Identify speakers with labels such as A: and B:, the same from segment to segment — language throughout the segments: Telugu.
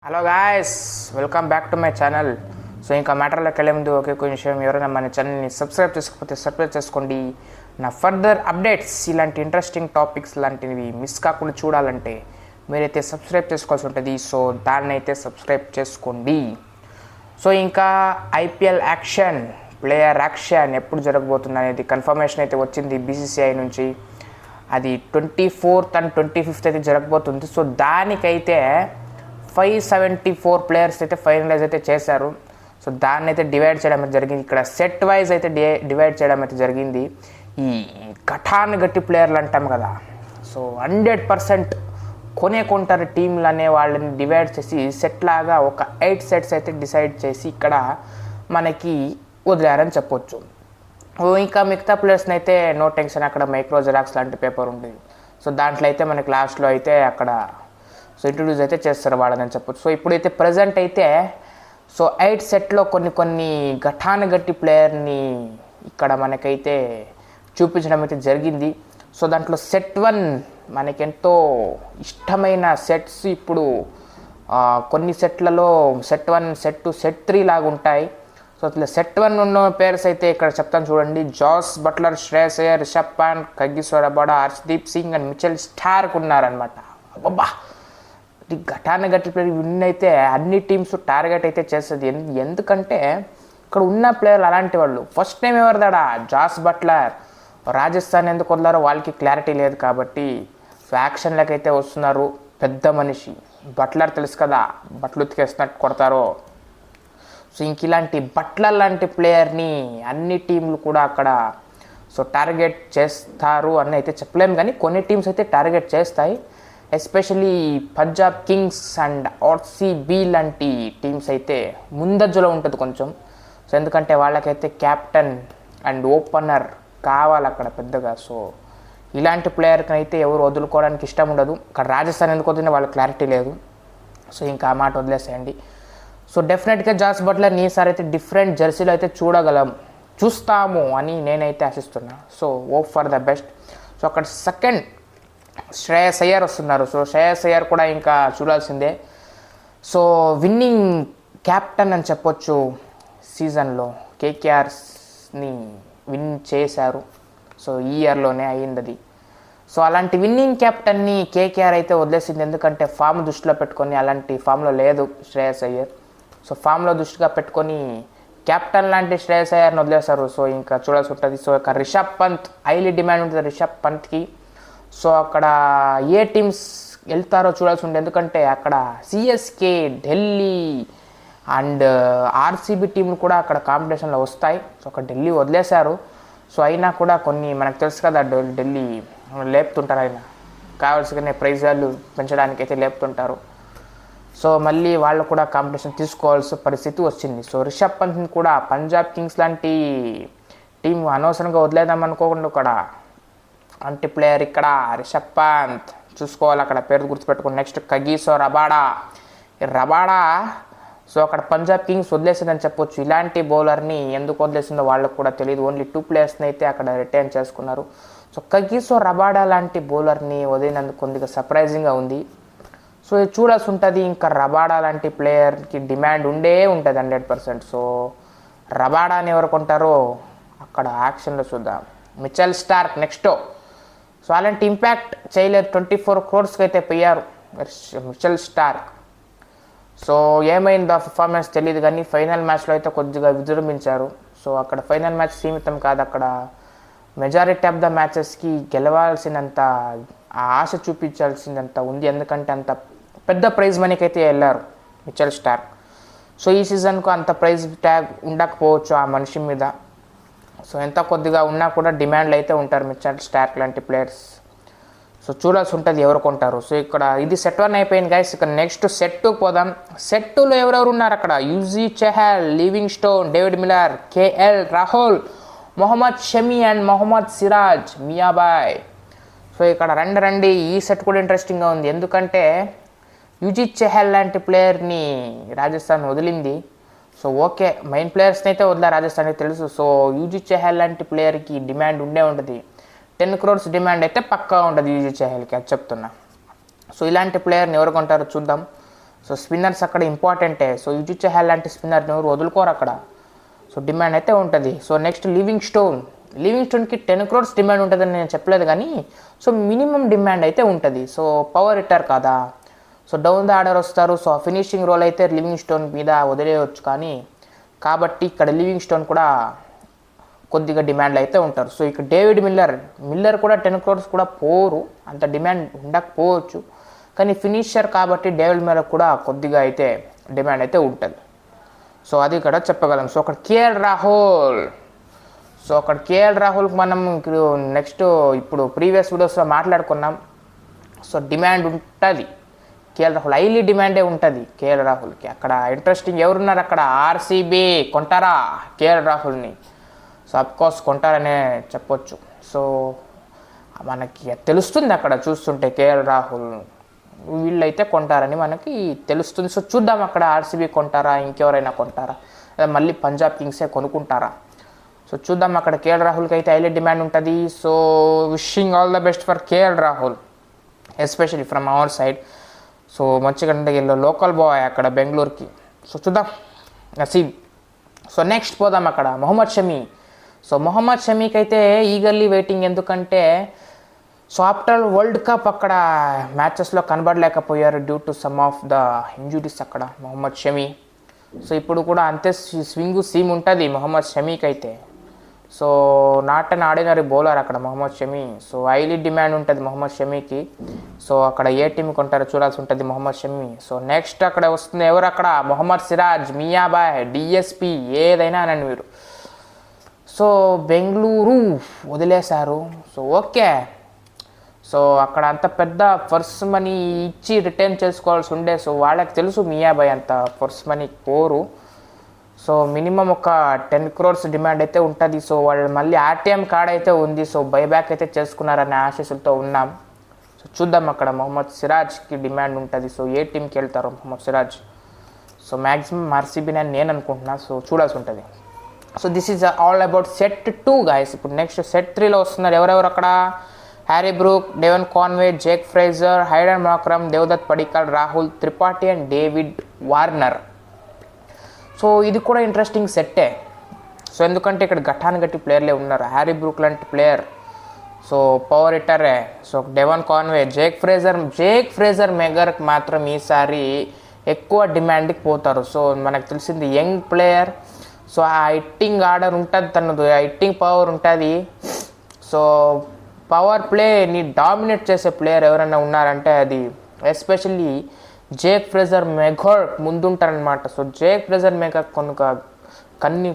A: Hello guys, welcome back to my channel. So ఇంకా మ్యాటర్లోకి వెళ్ళే ముందు ఒకే కొంచెం ఎవరైనా మన ఛానల్ని సబ్స్క్రైబ్ చేసుకోకపోతే సబ్స్క్రైబ్ చేసుకోండి. నా ఫర్దర్ అప్డేట్స్ ఇలాంటి ఇంట్రెస్టింగ్ టాపిక్స్ లాంటివి మిస్ కాకుండా చూడాలంటే మీరైతే సబ్స్క్రైబ్ చేసుకోవాల్సి ఉంటుంది. సో దాన్ని అయితే సబ్స్క్రైబ్ చేసుకోండి. సో ఇంకా ఐపీఎల్ యాక్షన్, ప్లేయర్ యాక్షన్ ఎప్పుడు జరగబోతుంది అనేది కన్ఫర్మేషన్ అయితే వచ్చింది బీసీసీఐ నుంచి. అది 24th and 25th అయితే జరగబోతుంది. సో దానికైతే 574 ప్లేయర్స్ అయితే ఫైనలైజ్ అయితే చేశారు. సో దాన్ని అయితే డివైడ్ చేయడం అయితే జరిగింది. ఇక్కడ సెట్ వైజ్ అయితే డివైడ్ చేయడం అయితే జరిగింది. ఈ గట్టి ప్లేయర్లు అంటాం కదా, సో 100% కొంటారు టీంలు అనే వాళ్ళని డివైడ్ చేసి సెట్ లాగా ఒక 8 సెట్స్ అయితే డిసైడ్ చేసి ఇక్కడ మనకి వదిలేరని చెప్పొచ్చు. ఇంకా మిగతా ప్లేయర్స్ని అయితే నో టెన్షన్, అక్కడ మైక్రో జెరాక్స్ లాంటి పేపర్ ఉంటుంది. సో దాంట్లో అయితే మనకి లాస్ట్లో అయితే అక్కడ సో ఇంట్రొడ్యూస్ అయితే చేస్తారు వాళ్ళని చెప్పొచ్చు. సో ఇప్పుడైతే ప్రజెంట్ అయితే సో 8 సెట్లో కొన్ని గట్టి ప్లేయర్ని ఇక్కడ మనకైతే చూపించడం అయితే జరిగింది. సో దాంట్లో సెట్ 1 మనకెంతో ఇష్టమైన సెట్స్ ఇప్పుడు కొన్ని సెట్లలో సెట్ 1, సెట్ 2, సెట్ 3 లాగా ఉంటాయి. సో అట్లా సెట్ 1 ఉన్న పేర్స్ అయితే ఇక్కడ చెప్తాను చూడండి. Jos Buttler, Shreyas Iyer, Rishabh Pant, Kagiso Rabada, Harshdeep Singh and Mitchell Starc ఉన్నారనమాట. అబ్బబ్బా, గట్టి ప్లేయర్ విన్ అయితే అన్ని టీమ్స్ టార్గెట్ అయితే చేస్తుంది. ఎందుకంటే ఇక్కడ ఉన్న ప్లేయర్లు అలాంటి వాళ్ళు. ఫస్ట్ టైం ఎవరిదాడా జాస్ బట్లర్, రాజస్థాన్ ఎందుకు వదిలారో వాళ్ళకి క్లారిటీ లేదు కాబట్టి సో యాక్షన్లకి అయితే వస్తున్నారు. పెద్ద మనిషి బట్లర్ తెలుసు కదా, బట్టలు ఉతికేస్తున్నట్టు కొడతారో. సో ఇంక ఇలాంటి బట్లర్ లాంటి ప్లేయర్ని అన్ని టీంలు కూడా అక్కడ సో టార్గెట్ చేస్తారు అని అయితే చెప్పలేము, కానీ కొన్ని టీమ్స్ అయితే టార్గెట్ చేస్తాయి. Especially Punjab Kings and RCB లాంటి టీమ్స్ అయితే ముందజ్జలో ఉంటుంది కొంచెం. సో ఎందుకంటే వాళ్ళకైతే క్యాప్టెన్ అండ్ ఓపెనర్ కావాలి అక్కడ పెద్దగా. సో ఇలాంటి ప్లేయర్కి అయితే ఎవరు వదులుకోవడానికి ఇష్టం ఉండదు. అక్కడ రాజస్థాన్ ఎందుకు వదిలినా వాళ్ళకి క్లారిటీ లేదు. సో ఇంకా ఆ మాట వదిలేసేయండి. సో డెఫినెట్గా జాస్ బట్లర్ ఈసారి అయితే డిఫరెంట్ జెర్సీలో అయితే చూస్తాము అని నేనైతే ఆశిస్తున్నా. So hope for the best. So అక్కడ సెకండ్ శ్రేయస్ అయ్యర్ వస్తున్నారు. సో శ్రేయస్ అయ్యర్ కూడా ఇంకా చూడాల్సిందే. సో విన్నింగ్ క్యాప్టెన్ అని చెప్పొచ్చు. సీజన్లో కేకేఆర్ని విన్ చేశారు. సో ఈ ఇయర్లోనే అయ్యింది అది. సో అలాంటి విన్నింగ్ క్యాప్టెన్ని కేకేఆర్ అయితే వదిలేసింది. ఎందుకంటే ఫామ్ దృష్టిలో పెట్టుకొని అలాంటి ఫామ్లో లేదు శ్రేయస్ అయ్యర్. సో ఫామ్లో దృష్టిగా పెట్టుకొని క్యాప్టెన్ లాంటి శ్రేయస్ అయ్యర్ని వదిలేశారు. సో ఇంకా చూడాల్సి ఉంటుంది. సో ఇక రిషబ్ పంత్ హైలీ డిమాండ్ ఉంటుంది రిషబ్ పంత్కి. సో అక్కడ ఏ టీమ్స్ వెళ్తారో చూడాల్సి ఉంటుంది. ఎందుకంటే అక్కడ సిఎస్కే, ఢిల్లీ అండ్ ఆర్సీబీ టీంలు కూడా అక్కడ కాంపిటీషన్లో వస్తాయి. సో అక్కడ ఢిల్లీ వదిలేశారు. సో అయినా కూడా కొన్ని మనకు తెలుసు కదా, ఢిల్లీ లేపుతుంటారు. ఆయన కావాల్సిన ప్రైజాలు పెంచడానికి అయితే లేపుతుంటారు. సో మళ్ళీ వాళ్ళు కూడా కాంపిటీషన్ తీసుకోవాల్సిన పరిస్థితి వచ్చింది. సో రిషబ్ పంత్ని కూడా పంజాబ్ కింగ్స్ లాంటి టీం అనవసరంగా వదిలేద్దాం అనుకోకుండా కూడా అంటి ప్లేయర్ ఇక్కడ రిషబ్ పంత్ చూసుకోవాలి. అక్కడ పేరు గుర్తుపెట్టుకుని నెక్స్ట్ కగిసో రబాడా. సో అక్కడ పంజాబ్ కింగ్స్ వదిలేసిందని చెప్పొచ్చు. ఇలాంటి బౌలర్ని ఎందుకు వదిలేసిందో వాళ్ళకు కూడా తెలియదు. ఓన్లీ 2 ప్లేయర్స్ని అయితే అక్కడ రిటైన్ చేసుకున్నారు. సో కగిసో రబాడా లాంటి బౌలర్ని వదిలినందుకు కొద్దిగా సర్ప్రైజింగ్గా ఉంది. సో చూడాల్సి ఉంటుంది. ఇంకా రబాడా లాంటి ప్లేయర్కి డిమాండ్ ఉంటుంది 100%. సో రబాడాని ఎవరు కొంటారో అక్కడ యాక్షన్లో చూద్దాం. Mitchell Starc next. సో అలాంటి ఇంపాక్ట్ చేయలేదు. 24 crores అయితే పోయారు మిచెల్ స్టార్క్. సో ఏమైందో పర్ఫార్మెన్స్ తెలియదు, కానీ ఫైనల్ మ్యాచ్లో అయితే కొద్దిగా విజృంభించారు. సో అక్కడ ఫైనల్ మ్యాచ్ సీమితం కాదు, అక్కడ మెజారిటీ ఆఫ్ ద మ్యాచెస్కి గెలవాల్సినంత ఆశ చూపించాల్సినంత ఉంది. ఎందుకంటే అంత పెద్ద ప్రైజ్ మనీకి అయితే వెళ్ళారు మిచెల్ స్టార్క్. సో ఈ సీజన్కు అంత ప్రైజ్ ట్యాగ్ ఉండకపోవచ్చు ఆ మనిషి మీద. సో ఎంత కొద్దిగా ఉన్నా కూడా డిమాండ్లు అయితే ఉంటారు మిచెల్ స్టార్క్ లాంటి ప్లేయర్స్. సో చూడాల్సి ఉంటుంది ఎవరు కొంటారు. సో ఇక్కడ ఇది సెట్ 1 అయిపోయింది గైస్. ఇక్కడ నెక్స్ట్ సెట్ 2 పోదాం. సెట్ 2లో ఎవరెవరు ఉన్నారు అక్కడ? Yuzi Chahal, Livingstone, David Miller, KL Rahul, Mohammed Shami and Mohammed Siraj, Miya bhai. So ఇక్కడ రండి ఈ సెట్ కూడా ఇంట్రెస్టింగ్గా ఉంది. ఎందుకంటే యూజీ చెహల్ లాంటి ప్లేయర్ని రాజస్థాన్ వదిలింది. సో ఓకే, మెయిన్ ప్లేయర్స్ని అయితే వదిలే రాజస్థాన్కి తెలుసు. సో యూజీ చెహల్ లాంటి ప్లేయర్కి డిమాండ్ ఉంటుంది. 10 crores డిమాండ్ అయితే పక్కా ఉంటుంది యూజీ చెహల్కి, అది చెప్తున్నా. సో ఇలాంటి ప్లేయర్ని ఎవరు కొంటారో చూద్దాం. సో స్పిన్నర్స్ అక్కడ ఇంపార్టెంటే. సో యుజు చహల్ లాంటి స్పిన్నర్ని ఎవరు వదులుకోరు అక్కడ. సో డిమాండ్ అయితే ఉంటుంది. సో నెక్స్ట్ లివింగ్ స్టోన్కి 10 crores డిమాండ్ ఉంటుందని నేను చెప్పలేదు, కానీ సో మినిమం డిమాండ్ అయితే ఉంటుంది. సో పవర్ హిట్టర్ కదా, సో డౌన్ ద ఆర్డర్ వస్తారు. సో ఫినిషింగ్ రోల్ అయితే లివింగ్ స్టోన్ మీద వదిలేయవచ్చు, కానీ కాబట్టి ఇక్కడ లివింగ్ స్టోన్ కూడా కొద్దిగా డిమాండ్లు అయితే ఉంటారు. సో ఇక్కడ డేవిడ్ మిల్లర్ కూడా 10 crores కూడా పోరు, అంత డిమాండ్ ఉండకపోవచ్చు, కానీ ఫినిషర్ కాబట్టి డేవిడ్ మిల్లర్ కూడా కొద్దిగా అయితే డిమాండ్ అయితే ఉంటుంది. సో అది ఇక్కడ చెప్పగలం. సో అక్కడ కేఎల్ రాహుల్కి మనం నెక్స్ట్ ఇప్పుడు ప్రీవియస్ వీడియోస్లో మాట్లాడుకున్నాం. సో డిమాండ్ ఉంటుంది కేఎల్ రాహుల్, హైలీ డిమాండే ఉంటుంది కేఎల్ రాహుల్కి. అక్కడ ఇంట్రెస్టింగ్ ఎవరున్నారు అక్కడ, ఆర్సీబీ కొంటారా కేఎల్ రాహుల్ని? సో అఫ్కోర్స్ కొంటారనే చెప్పొచ్చు. సో మనకి తెలుస్తుంది అక్కడ చూస్తుంటే కేఎల్ రాహుల్ వీళ్ళైతే కొంటారని మనకి తెలుస్తుంది. సో చూద్దాం అక్కడ ఆర్సీబీ కొంటారా, ఇంకెవరైనా కొంటారా, లేదా మళ్ళీ పంజాబ్ కింగ్సే కొనుక్కుంటారా? సో చూద్దాం. అక్కడ కేఎల్ రాహుల్కి అయితే హైలీ డిమాండ్ ఉంటుంది. So wishing all the best for KL Rahul, especially from our side. So మంచిగా లోకల్ బాయ్ అక్కడ బెంగళూరుకి. సో చూద్దాం నసీబ్. సో నెక్స్ట్ పోదాం అక్కడ మొహమ్మద్ షమీ. సో మొహమ్మద్ షమీకి అయితే ఈగర్లీ వెయిటింగ్, ఎందుకంటే సో ఆఫ్టర్ వరల్డ్ కప్ అక్కడ మ్యాచెస్లో కనబడలేకపోయారు due to some of the injuries అక్కడ మొహమ్మద్ షమీ. సో ఇప్పుడు కూడా అంతే స్వింగ్ సీమ్ ఉంటుంది మొహమ్మద్ షమీకి అయితే. So not an ordinary bowler అక్కడ Mohammed Shami. So highly demand ఉంటుంది మొహమ్మద్ షమీకి. సో అక్కడ ఏ టీం కొంటారో చూడాల్సి ఉంటుంది మొహమ్మద్ షమీ. సో నెక్స్ట్ అక్కడ వస్తుంది ఎవరు అక్కడ, మొహమ్మద్ సిరాజ్, మియాబాయ్, డిఎస్పి, ఏదైనా అనండి మీరు. సో బెంగళూరు వదిలేశారు. సో ఓకే, సో అక్కడ అంత పెద్ద ఫస్ట్ మనీ ఇచ్చి రిటర్న్ చేసుకోవాల్సి ఉండే. సో వాళ్ళకి తెలుసు మియాబాయ్ అంత ఫస్ట్ మనీ కోరు. సో మినిమం ఒక 10 crores డిమాండ్ అయితే ఉంటుంది. సో వాళ్ళు మళ్ళీ ఆర్టీఎం కార్డ్ అయితే ఉంది. సో బైబ్యాక్ అయితే చేసుకున్నారనే ఆశీస్సులతో ఉన్నాం. సో చూద్దాం అక్కడ మొహమ్మద్ సిరాజ్కి డిమాండ్ ఉంటుంది. సో ఏ టీంకి వెళ్తారో మొహమ్మద్ సిరాజ్. సో మ్యాక్సిమం ఆర్సీబీని అని నేను అనుకుంటున్నా. సో చూడాల్సి ఉంటుంది. So this is all about set 2 guys. ఇప్పుడు నెక్స్ట్ సెట్ 3లో వస్తున్నారు ఎవరెవరు అక్కడ, Harry Brook, Devon Conway, Jake Fraser, Aiden Markram, Devdutt Padikkal, Rahul Tripathi and David Warner. So ఇది కూడా ఇంట్రెస్టింగ్ సెట్టే. సో ఎందుకంటే ఇక్కడ గట్టి ప్లేయర్లే ఉన్నారు. హ్యారీ బ్రూక్ లాంటి ప్లేయర్, సో పవర్ హిట్టరే. So Devon Conway, Jake Fraser మెగర్కి మాత్రం ఈసారి ఎక్కువ డిమాండ్కి పోతారు. సో మనకు తెలిసింది యంగ్ ప్లేయర్. సో ఆ హిట్టింగ్ ఆర్డర్ ఉంటుంది, తనదు హిట్టింగ్ పవర్ ఉంటుంది. సో పవర్ ప్లేని డామినేట్ చేసే ప్లేయర్ ఎవరైనా ఉన్నారంటే అది ఎస్పెషల్లీ జేక్ ఫ్రేజర్ మెగర్ ముందుంటారనమాట. సో జేక్ ఫ్రేజర్ మెగర్ కొనుక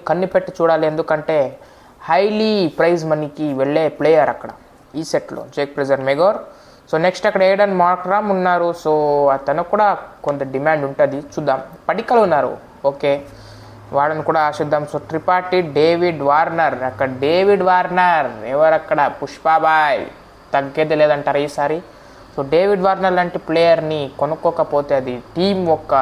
A: కన్ని పెట్టి చూడాలి, ఎందుకంటే హైలీ ప్రైజ్ మనీకి వెళ్ళే ప్లేయర్ అక్కడ ఈ సెట్లో Jake Fraser McGurk. So next అక్కడ హైడెన్ మాక్రమ్ ఉన్నారు. సో అతను కూడా కొంత డిమాండ్ ఉంటుంది, చూద్దాం. పడిక్కల్ ఉన్నారు, ఓకే, వాళ్ళని కూడా ఆశిద్దాం. So Tripathi, David Warner. అక్కడ డేవిడ్ వార్నర్ ఎవరు అక్కడ, పుష్పాబాయ్ తగ్గేది లేదంటారు ఈసారి. సో డేవిడ్ వార్నర్ లాంటి ప్లేయర్ని కొనుక్కోకపోతే అది టీం ఒక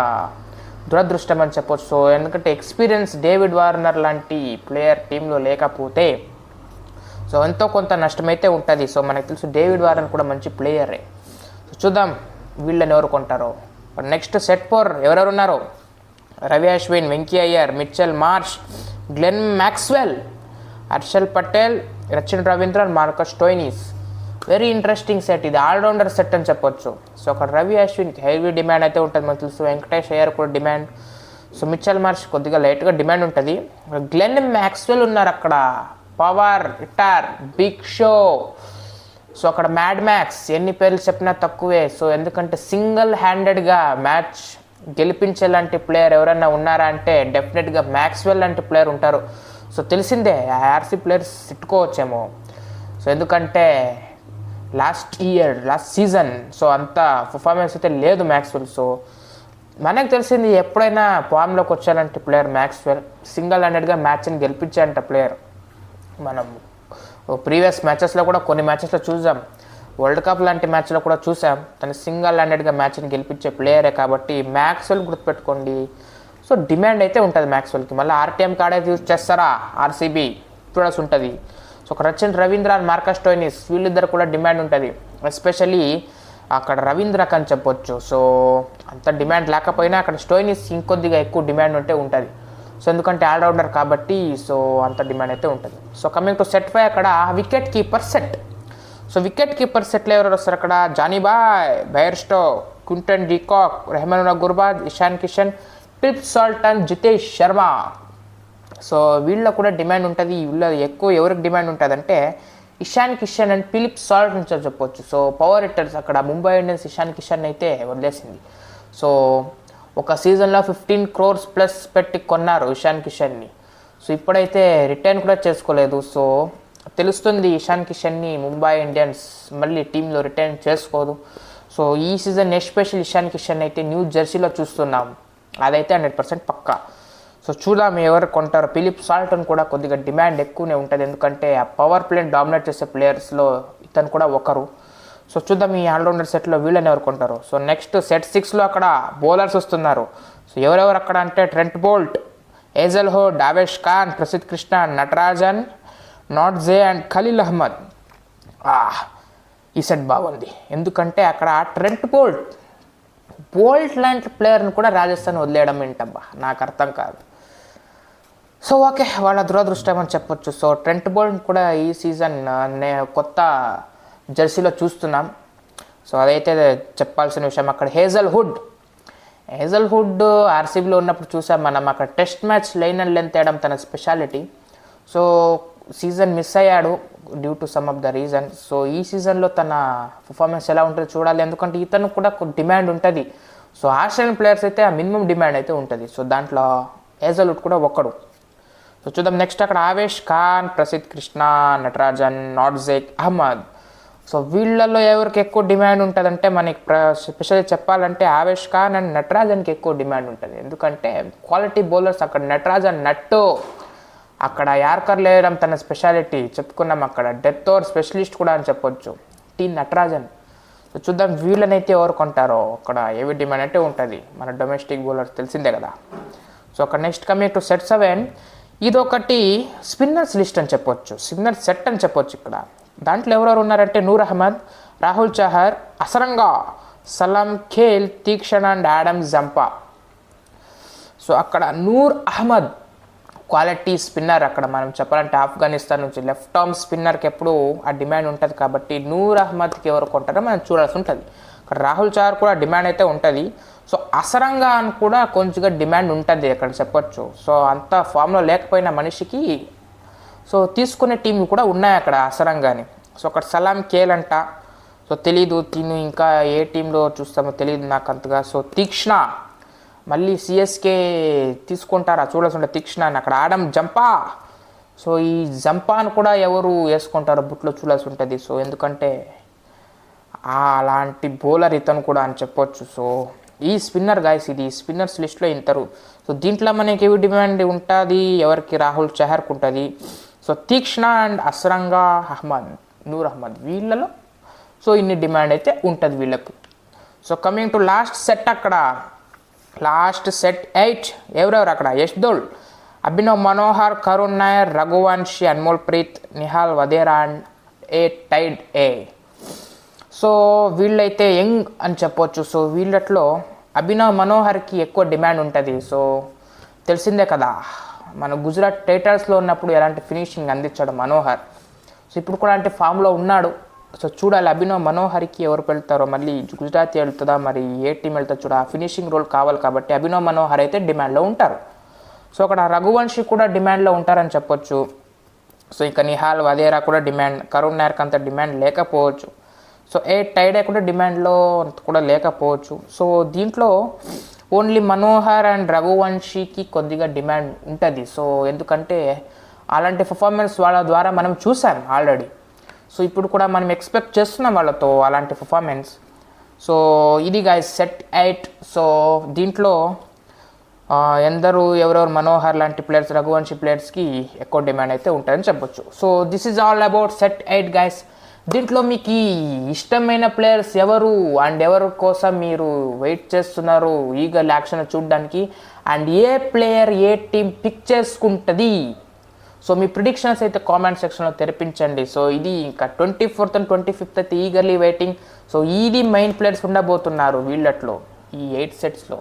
A: దురదృష్టం అని చెప్పొచ్చు. సో ఎందుకంటే ఎక్స్పీరియన్స్ డేవిడ్ వార్నర్ లాంటి ప్లేయర్ టీంలో లేకపోతే సో ఎంతో కొంత నష్టమైతే ఉంటుంది. సో మనకు తెలుసు డేవిడ్ వార్నర్ కూడా మంచి ప్లేయరే. సో చూద్దాం వీళ్ళని ఎవరు కొంటారో. నెక్స్ట్ సెట్ 4 ఎవరెవరు ఉన్నారో, Ravi Ashwin, Venky Iyer, Mitchell Marsh, Glenn Maxwell, Harshal Patel, Rachin Ravindran, Marcus Stoinis. Very interesting set, ఇది ఆల్రౌండర్ సెట్ అని చెప్పొచ్చు. సో అక్కడ రవి అశ్విన్కి హెవీ డిమాండ్ అయితే ఉంటుంది మనకు తెలుసు. వెంకటేష్ అయ్యర్ కూడా డిమాండ్. సో మిచెల్ మార్ష్ కొద్దిగా లైట్గా డిమాండ్ ఉంటుంది. గ్లెన్ మ్యాక్స్వెల్ ఉన్నారు అక్కడ, power hitter, big show. So అక్కడ మ్యాడ్ మ్యాక్స్, ఎన్ని పేర్లు చెప్పినా తక్కువే. సో ఎందుకంటే సింగిల్ హ్యాండెడ్గా మ్యాచ్ గెలిపించేలాంటి ప్లేయర్ ఎవరైనా ఉన్నారా అంటే డెఫినెట్గా మ్యాక్స్వెల్ లాంటి ప్లేయర్ ఉంటారు. సో తెలిసిందే ఆర్సీ ప్లేయర్స్ తిట్టుకోవచ్చేమో. సో ఎందుకంటే లాస్ట్ సీజన్ సో అంత పర్ఫార్మెన్స్ అయితే లేదు మ్యాక్స్వెల్. సో మనకు తెలిసింది ఎప్పుడైనా ఫామ్లోకి వచ్చాలంటే ప్లేయర్ మ్యాక్స్వెల్ సింగిల్ హ్యాండెడ్గా మ్యాచ్ని గెలిపించేంట ప్లేయర్. మనం ప్రీవియస్ మ్యాచెస్లో కూడా కొన్ని మ్యాచెస్లో చూసాం, వరల్డ్ కప్ లాంటి మ్యాచ్లో కూడా చూసాం, తను సింగిల్ హ్యాండెడ్గా మ్యాచ్ని గెలిపించే ప్లేయరే. కాబట్టి మ్యాక్స్వెల్ గుర్తుపెట్టుకోండి. సో డిమాండ్ అయితే ఉంటుంది మ్యాక్స్వెల్కి. మళ్ళీ ఆర్టీఎం కార్డ్ అయితే యూజ్ చేస్తారా ఆర్సీబీ చూడాల్సి ఉంటుంది. సో ఒక రచిన్ రవీంద్ర, మార్కస్ స్టోయినిస్, వీళ్ళిద్దరు కూడా డిమాండ్ ఉంటుంది. ఎస్పెషల్లీ అక్కడ రవీంద్రక్ అని చెప్పొచ్చు. సో అంత డిమాండ్ లేకపోయినా అక్కడ స్టోయినిస్ ఇంకొద్దిగా ఎక్కువ డిమాండ్ ఉంటుంది. సో ఎందుకంటే ఆల్రౌండర్ కాబట్టి సో అంత డిమాండ్ అయితే ఉంటుంది. సో కమింగ్ టు సెట్ 5 అక్కడ wicket keeper set. So wicket keeper సెట్లో ఎవరు వస్తారు అక్కడ? జానీబాయ్, Bairstow, Quinton de Kock, Rahmanullah Gurbaz, Ishan Kishan, Philip Salt and, Jitesh Sharma. So వీళ్ళ కూడా డిమాండ్ ఉంటుంది. వీళ్ళ ఎక్కువ ఎవరికి డిమాండ్ ఉంటుంది అంటే Ishan Kishan and Philip Salt నుంచి చెప్పొచ్చు. సో పవర్ హిట్టర్స్ అక్కడ ముంబై ఇండియన్స్ ఇషాన్ కిషన్ అయితే వదిలేసింది. సో ఒక సీజన్లో 15 crores ప్లస్ పెట్టి కొన్నారు ఇషాన్ కిషన్ని. సో ఇప్పుడైతే రిటర్న్ కూడా చేసుకోలేదు. సో తెలుస్తుంది ఇషాన్ కిషన్ని ముంబై ఇండియన్స్ మళ్ళీ టీంలో రిటర్న్ చేసుకోదు. సో ఈ సీజన్ ఎస్పెషల్ ఇషాన్ కిషన్ అయితే న్యూ జెర్సీలో చూస్తున్నాం, అదైతే 100% పక్కా. సో చూద్దాం ఎవరు కొంటారు. ఫిలిప్ సాల్టన్ కూడా కొద్దిగా డిమాండ్ ఎక్కువనే ఉంటుంది, ఎందుకంటే ఆ పవర్ ప్లేని డామినేట్ చేసే ప్లేయర్స్లో ఇతను కూడా ఒకరు. సో చూద్దాం ఈ ఆల్రౌండర్ సెట్లో వీళ్ళని ఎవరు కొంటారు. సో నెక్స్ట్ సెట్ 6లో అక్కడ బౌలర్స్ వస్తున్నారు. సో ఎవరెవరు అక్కడ అంటే Trent Boult, Hazlewood, Avesh Khan, Prasidh Krishna, Natarajan, Nortje and Khaleel Ahmed. ఈ సెట్ బాగుంది, ఎందుకంటే అక్కడ ట్రెంట్ బోల్ట్ లాంటి ప్లేయర్ని కూడా రాజస్థాన్ వదిలేయడం ఏంటబ్బా నాకు అర్థం కాదు. సో ఓకే, వాళ్ళ దురదృష్టం అని చెప్పొచ్చు. సో ట్రెంట్ బోల్ట్ కూడా ఈ సీజన్ కొత్త జెర్సీలో చూస్తున్నాం. సో అదైతే చెప్పాల్సిన విషయం. అక్కడ హేజల్హుడ్ ఆర్సీబీలో ఉన్నప్పుడు చూసాం మనం, అక్కడ test match line and length వేయడం తన స్పెషాలిటీ. సో సీజన్ మిస్ అయ్యాడు due to some of the reason. So ఈ సీజన్లో తన పర్ఫార్మెన్స్ ఎలా ఉంటుందో చూడాలి, ఎందుకంటే ఇతను కూడా డిమాండ్ ఉంటుంది. సో ఆస్ట్రేలియన్ ప్లేయర్స్ అయితే ఆ మినిమం డిమాండ్ అయితే ఉంటుంది. సో దాంట్లో హేజల్వుడ్ కూడా ఒక్కడు. సో చూద్దాం నెక్స్ట్ అక్కడ ఆవేష్ ఖాన్, ప్రసిద్ధ్ కృష్ణ, నటరాజన్, నాట్జే అహ్మద్. సో వీళ్ళల్లో ఎవరికి ఎక్కువ డిమాండ్ ఉంటుందంటే మనకి స్పెషల్లీ చెప్పాలంటే ఆవేష్ ఖాన్ అండ్ నటరాజన్కి ఎక్కువ డిమాండ్ ఉంటుంది, ఎందుకంటే క్వాలిటీ బౌలర్స్ అక్కడ నటరాజన్ అక్కడ యార్కర్ లేయడం తన స్పెషాలిటీ చెప్పుకున్నాం. అక్కడ డెత్ ఓవర్ స్పెషలిస్ట్ కూడా అని చెప్పొచ్చు నటరాజన్. సో చూద్దాం వీళ్ళనైతే ఎవరు కొంటారో. అక్కడ ఏవి డిమాండ్ అంటే ఉంటుంది, మన డొమెస్టిక్ బౌలర్స్ తెలిసిందే కదా. సో అక్కడ నెక్స్ట్ కమింగ్ టు సెట్ 7, ఇదొకటి స్పిన్నర్స్ లిస్ట్ అని చెప్పొచ్చు, స్పిన్నర్ సెట్ అని చెప్పొచ్చు. ఇక్కడ దాంట్లో ఎవరెవరు ఉన్నారంటే నూర్ అహ్మద్, రాహుల్ చహర్, అసరంగా, సలాం ఖేల్, తీక్షణ అండ్ ఆడమ్ జంపా. సో అక్కడ నూర్ అహ్మద్ క్వాలిటీ స్పిన్నర్. అక్కడ మనం చెప్పాలంటే ఆఫ్ఘనిస్తాన్ నుంచి లెఫ్ట్ ఆర్మ్ స్పిన్నర్కి ఎప్పుడు ఆ డిమాండ్ ఉంటుంది, కాబట్టి నూర్ అహ్మద్కి ఎవరు కొంటారో మనం చూడాల్సి ఉంటుంది. అక్కడ రాహుల్ చహర్ కూడా డిమాండ్ అయితే ఉంటుంది. సో అసరంగా అని కూడా కొంచెంగా డిమాండ్ ఉంటుంది అక్కడ చెప్పొచ్చు. సో అంత ఫామ్లో లేకపోయిన మనిషికి సో తీసుకునే టీంలు కూడా ఉన్నాయి అక్కడ అసరంగాని. సో అక్కడ సలాం ఖేల్ అంట. సో తెలీదు తిను ఇంకా ఏ టీంలో చూస్తామో తెలియదు నాకు అంతగా. సో తీక్షణ మళ్ళీ సిఎస్కే తీసుకుంటారా చూడాల్సి ఉంటుంది తీక్షణ అని. అక్కడ ఆడమ్ జంపా. సో ఈ జంపాను కూడా ఎవరు వేసుకుంటారో బుట్లో చూడాల్సి ఉంటుంది. సో ఎందుకంటే అలాంటి బౌలర్ ఇతను కూడా అని చెప్పొచ్చు. సో ఈ స్పిన్నర్ గాయస్, ఇది స్పిన్నర్స్ లిస్ట్లో ఇంతరు. సో దీంట్లో మనకి ఏవి డిమాండ్ ఉంటుంది ఎవరికి? రాహుల్ చహర్కి ఉంటుంది. So Theekshana and అసరంగా Ahmed, Noor Ahmed వీళ్ళలో సో ఇన్ని డిమాండ్ అయితే ఉంటుంది వీళ్ళకి. So coming to last set, అక్కడ లాస్ట్ సెట్ 8 ఎవరెవరు అక్కడ? యశ్దోల్, Abhinav Manohar, Karun Nair, Raghuvanshi, Anmol Preet, Nihal Wadhera and Tide A. So వీళ్ళైతే యంగ్ అని చెప్పొచ్చు. సో వీళ్ళట్లో అభినవ్ మనోహర్కి ఎక్కువ డిమాండ్ ఉంటుంది. సో తెలిసిందే కదా మన గుజరాత్ టైటన్స్లో ఉన్నప్పుడు ఎలాంటి ఫినిషింగ్ అందించాడు మనోహర్. సో ఇప్పుడు కూడా అంటే ఫామ్లో ఉన్నాడు. సో చూడాలి అభినవ్ మనోహర్కి ఎవరు వెళ్తారో, మళ్ళీ గుజరాత్ వెళ్తుందా మరి ఏ టీం వెళ్తా చూడ, ఆ ఫినిషింగ్ రోల్ కావాలి కాబట్టి అభినవ్ మనోహర్ అయితే డిమాండ్లో ఉంటారు. సో అక్కడ రఘువంశీ కూడా డిమాండ్లో ఉంటారని చెప్పొచ్చు. సో ఇంకా నిహాల్ వదేరా కూడా డిమాండ్, కరుణ్ నాయర్కి అంత డిమాండ్ లేకపోవచ్చు. సో టైడే కూడా డిమాండ్లో కూడా లేకపోవచ్చు. సో దీంట్లో ఓన్లీ మనోహర్ అండ్ రఘువంశీకి కొద్దిగా డిమాండ్ ఉంటుంది. సో ఎందుకంటే అలాంటి పర్ఫార్మెన్స్ వాళ్ళ ద్వారా మనం చూసాం ఆల్రెడీ. సో ఇప్పుడు కూడా మనం ఎక్స్పెక్ట్ చేస్తున్నాం వాళ్ళతో అలాంటి పర్ఫార్మెన్స్. సో ఇది గాయస్ సెట్ 8. సో దీంట్లో ఎవరెవరు మనోహర్ లాంటి ప్లేయర్స్, రఘువంశీ ప్లేయర్స్కి ఎక్కువ డిమాండ్ అయితే ఉంటుందని చెప్పొచ్చు. So this is all about set 8 guys. దీంట్లో మీకు ఇష్టమైన ప్లేయర్స్ ఎవరు అండ్ ఎవరి కోసం మీరు వెయిట్ చేస్తున్నారు ఈగల్ యాక్షన్ చూడడానికి, అండ్ ఏ ప్లేయర్ ఏ టీం పిక్ చేసుకుంటుంది? సో మీ ప్రిడిక్షన్స్ అయితే కామెంట్ సెక్షన్లో తెరిపించండి. సో ఇది ఇంకా 24th and 25th అయితే ఈగర్లీ వెయిటింగ్. సో ఇది మెయిన్ ప్లేయర్స్ ఉండబోతున్నారు వీళ్ళట్లో, ఈ 8 సెట్స్లో.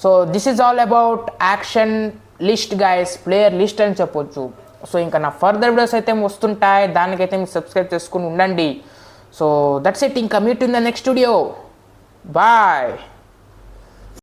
A: So this is all about auction list guys, player list అని చెప్పొచ్చు. సో ఇంకా నా ఫర్దర్ వీడియోస్ అయితే వస్తుంటాయి, దానికైతే మీరు సబ్స్క్రైబ్ చేసుకుని ఉండండి. సో దట్స్ ఇట్, ఇంకా meet in the next video. Bye.